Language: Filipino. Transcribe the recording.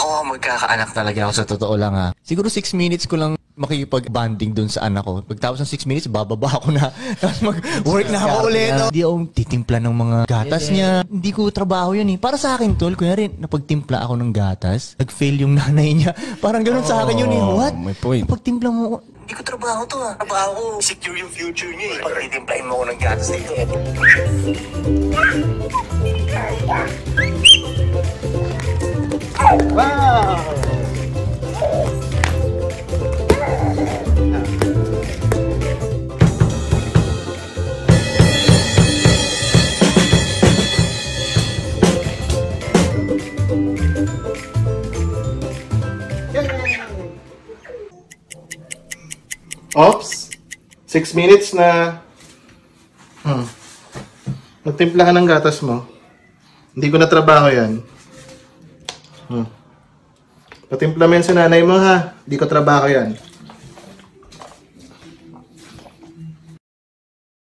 Ako magkakaanak talaga ako sa totoo lang ha. Siguro 6 minutes ko lang makikipag-banding dun sa anak ko. Pagtapos ng 6 minutes, bababa ako na. Tapos mag-work na ako ulit. Hindi ako titimpla ng mga gatas niya. Hindi ko trabaho yun eh. Para sa akin, tol, kunya rin, napagtimpla ako ng gatas. Nag-fail yung nanay niya. Parang ganun sa akin yun eh. What? May point. Napagtimpla mo. Hindi ko trabaho to ha. Trabaho ko, secure yung future niya eh. Pag titimplahin mo ako ng gatas dito. Wow! Oops! 6 minutes na. Nagtimpla ka ng gatas mo. Hindi ko na trabaho yan. Patimpla mo yan sa nanay mo ha. Hindi ko trabaho yan.